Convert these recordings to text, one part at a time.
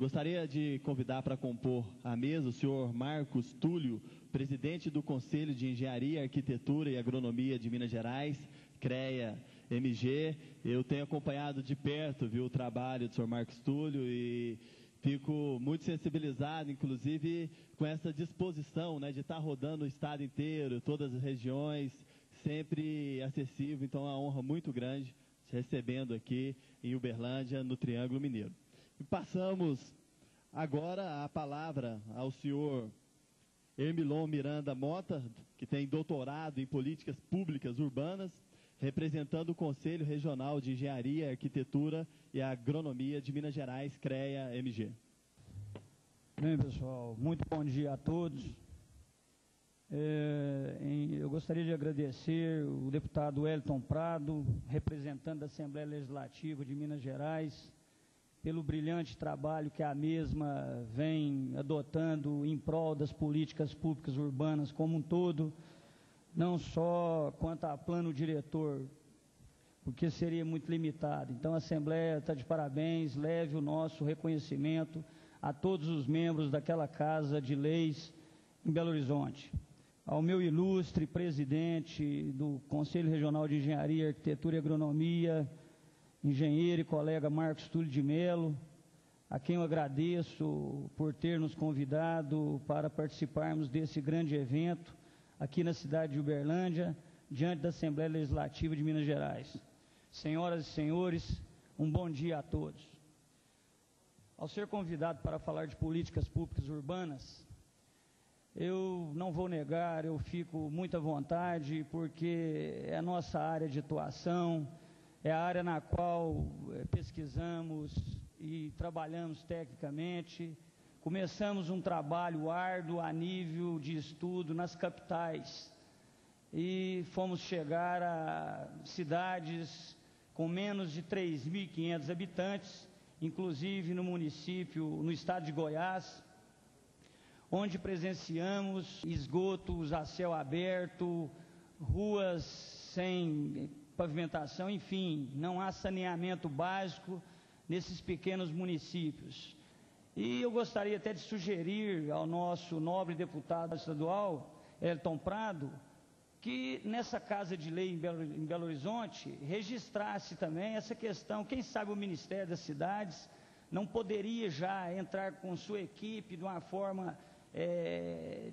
Gostaria de convidar para compor a mesa o senhor Marcos Túlio, presidente do Conselho de Engenharia, Arquitetura e Agronomia de Minas Gerais, CREA-MG. Eu tenho acompanhado de perto, o trabalho do senhor Marcos Túlio e fico muito sensibilizado, inclusive, com essa disposição, de estar rodando o estado inteiro, todas as regiões, sempre acessível. Então, é uma honra muito grande te recebendo aqui em Uberlândia, no Triângulo Mineiro. E passamos agora a palavra ao senhor Hermilon Miranda Mota, que tem doutorado em Políticas Públicas Urbanas, representando o Conselho Regional de Engenharia, Arquitetura e Agronomia de Minas Gerais, CREA-MG. Bem, pessoal, muito bom dia a todos. Eu gostaria de agradecer o deputado Wellington Prado, representante da Assembleia Legislativa de Minas Gerais, pelo brilhante trabalho que a mesma vem adotando em prol das políticas públicas urbanas como um todo, não só quanto a plano diretor, porque seria muito limitado. Então a Assembleia está de parabéns, leve o nosso reconhecimento a todos os membros daquela Casa de Leis em Belo Horizonte. Ao meu ilustre presidente do Conselho Regional de Engenharia, Arquitetura e Agronomia, engenheiro e colega Marcos Túlio de Melo, a quem eu agradeço por ter nos convidado para participarmos desse grande evento aqui na cidade de Uberlândia, diante da Assembleia Legislativa de Minas Gerais. Senhoras e senhores, um bom dia a todos. Ao ser convidado para falar de políticas públicas urbanas, eu não vou negar, eu fico muito à vontade, porque é a nossa área de atuação, é a área na qual pesquisamos e trabalhamos tecnicamente. Começamos um trabalho árduo a nível de estudo nas capitais e fomos chegar a cidades com menos de 3.500 habitantes, inclusive no município, no estado de Goiás, onde presenciamos esgotos a céu aberto, ruas sem pavimentação, enfim, não há saneamento básico nesses pequenos municípios. E eu gostaria até de sugerir ao nosso nobre deputado estadual, Wellington Prado, que nessa Casa de Lei em Belo Horizonte registrasse também essa questão. Quem sabe o Ministério das Cidades não poderia já entrar com sua equipe de uma forma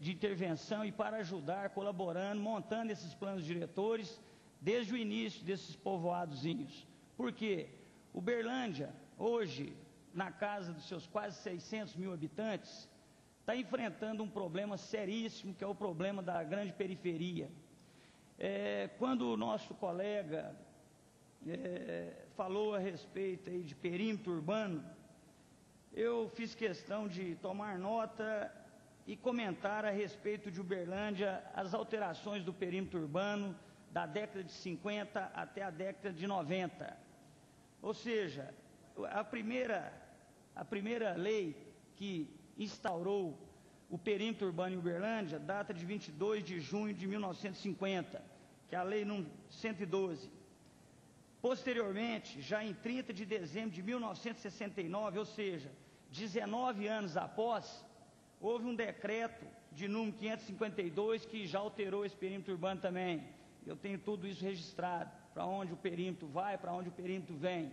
de intervenção e para ajudar, colaborando, montando esses planos diretores desde o início desses povoadozinhos. Porque Uberlândia, hoje, na casa dos seus quase 600 mil habitantes, está enfrentando um problema seríssimo, que é o problema da grande periferia. Quando o nosso colega falou a respeito aí de perímetro urbano, eu fiz questão de tomar nota e comentar a respeito de Uberlândia as alterações do perímetro urbano da década de 50 até a década de 90. Ou seja, a primeira lei que instaurou o perímetro urbano em Uberlândia data de 22 de junho de 1950, que é a Lei 112. Posteriormente, já em 30 de dezembro de 1969, ou seja, 19 anos após, houve um decreto de número 552 que já alterou esse perímetro urbano também. Eu tenho tudo isso registrado, para onde o perímetro vai, para onde o perímetro vem.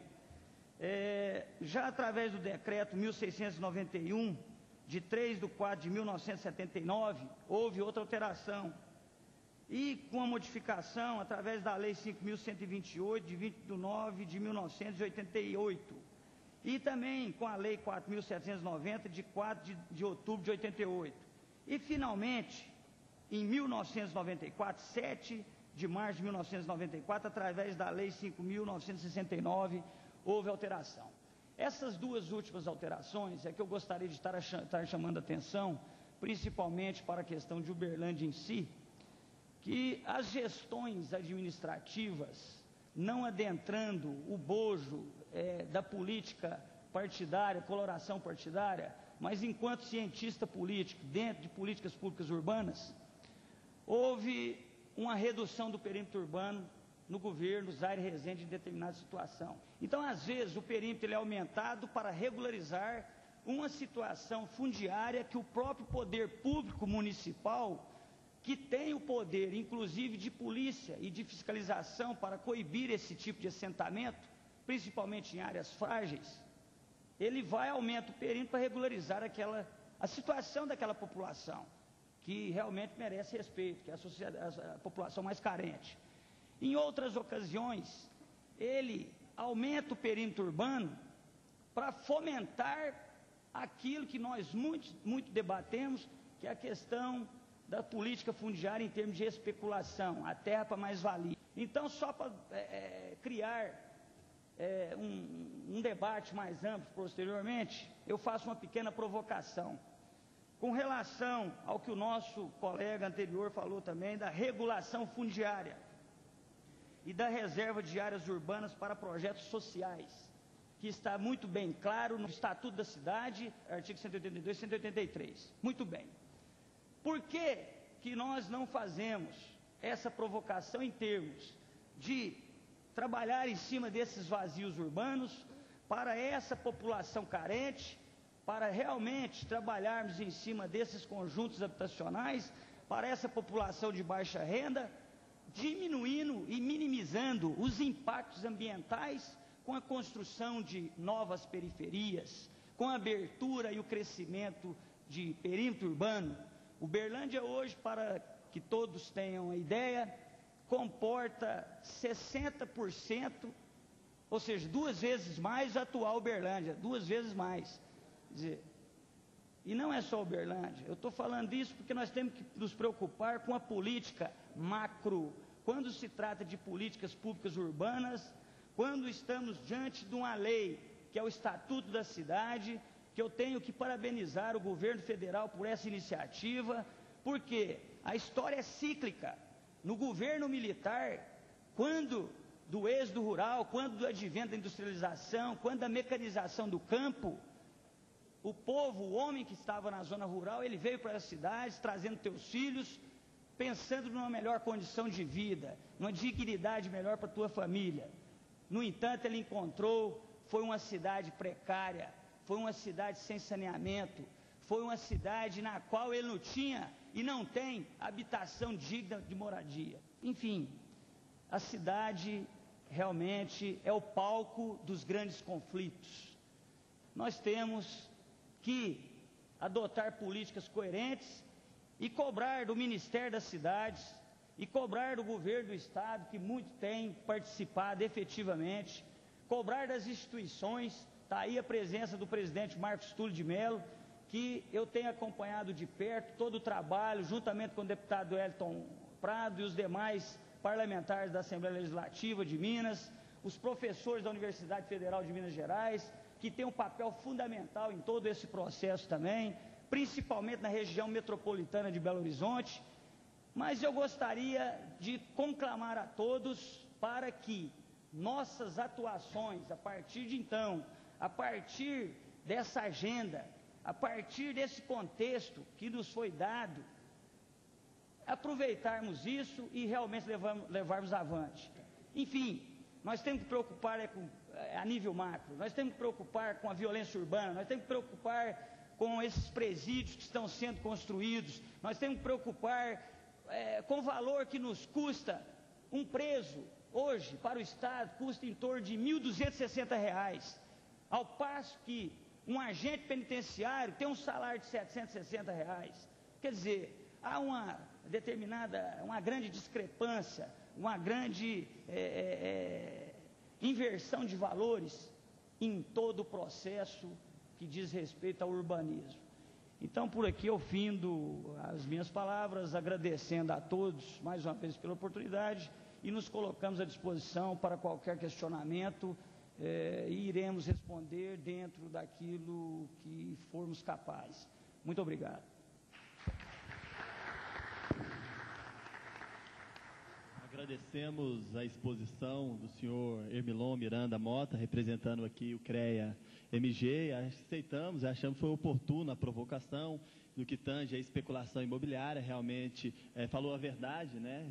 Já através do decreto 1691, de 3/4 de 1979, houve outra alteração. E com a modificação, através da Lei 5.128, de 20/9 de 1988. E também com a Lei 4.790, de 4 de outubro de 88. E, finalmente, em 1994, 7 de março de 1994, através da Lei 5.969, houve alteração. Essas duas últimas alterações é que eu gostaria de estar chamando a atenção, principalmente para a questão de Uberlândia em si, que as gestões administrativas, não adentrando o bojo da política partidária, coloração partidária, mas enquanto cientista político, dentro de políticas públicas urbanas, houve uma redução do perímetro urbano no governo Zaire Rezende em determinada situação. Então, às vezes, o perímetro ele é aumentado para regularizar uma situação fundiária que o próprio poder público municipal, que tem o poder, inclusive, de polícia e de fiscalização para coibir esse tipo de assentamento, principalmente em áreas frágeis, ele vai aumenta o perímetro para regularizar a situação daquela população, que realmente merece respeito, que é a população mais carente. Em outras ocasiões, ele aumenta o perímetro urbano para fomentar aquilo que nós muito debatemos, que é a questão da política fundiária em termos de especulação, a terra para mais-valia. Então, só para criar um debate mais amplo posteriormente, eu faço uma pequena provocação. Com relação ao que o nosso colega anterior falou também, da regulação fundiária e da reserva de áreas urbanas para projetos sociais, que está muito bem claro no Estatuto da Cidade, artigo 182 e 183. Muito bem. Por que nós não fazemos essa provocação em termos de trabalhar em cima desses vazios urbanos para essa população carente, para realmente trabalharmos em cima desses conjuntos habitacionais, para essa população de baixa renda, diminuindo e minimizando os impactos ambientais com a construção de novas periferias, com a abertura e o crescimento de perímetro urbano. Uberlândia hoje, para que todos tenham a ideia, comporta 60%, ou seja, 2 vezes mais a atual Uberlândia, 2 vezes mais. Quer dizer, e não é só Uberlândia, eu estou falando isso porque nós temos que nos preocupar com a política macro, quando se trata de políticas públicas urbanas, quando estamos diante de uma lei, que é o Estatuto da Cidade, que eu tenho que parabenizar o governo federal por essa iniciativa, porque a história é cíclica. No governo militar, quando do êxodo rural, quando do advento da industrialização, quando da mecanização do campo, o povo, o homem que estava na zona rural, ele veio para as cidades, trazendo teus filhos, pensando numa melhor condição de vida, numa dignidade melhor para a tua família. No entanto, ele encontrou, foi uma cidade precária, foi uma cidade sem saneamento, foi uma cidade na qual ele não tinha e não tem habitação digna de moradia. Enfim, a cidade realmente é o palco dos grandes conflitos. Nós temos que adotar políticas coerentes e cobrar do Ministério das Cidades e cobrar do governo do Estado, que muito tem participado efetivamente, cobrar das instituições. Está aí a presença do presidente Marcos Túlio de Mello, que eu tenho acompanhado de perto todo o trabalho, juntamente com o deputado Wellington Prado e os demais parlamentares da Assembleia Legislativa de Minas, os professores da Universidade Federal de Minas Gerais, que tem um papel fundamental em todo esse processo também, principalmente na região metropolitana de Belo Horizonte. Mas eu gostaria de conclamar a todos para que nossas atuações, a partir de então, a partir dessa agenda, a partir desse contexto que nos foi dado, aproveitarmos isso e realmente levarmos avante. Enfim, nós temos que preocupar a nível macro, nós temos que preocupar com a violência urbana, nós temos que preocupar com esses presídios que estão sendo construídos, nós temos que preocupar com o valor que nos custa um preso, hoje, para o Estado, custa em torno de R$ 1.260, ao passo que um agente penitenciário tem um salário de R$ 760. Quer dizer, há uma grande discrepância, uma grande inversão de valores em todo o processo que diz respeito ao urbanismo. Então, por aqui eu findo as minhas palavras, agradecendo a todos mais uma vez pela oportunidade e nos colocamos à disposição para qualquer questionamento e iremos responder dentro daquilo que formos capazes. Muito obrigado. Agradecemos a exposição do senhor Hermilon Miranda Mota, representando aqui o CREA-MG, achamos que foi oportuna a provocação no que tange a especulação imobiliária, realmente falou a verdade, né?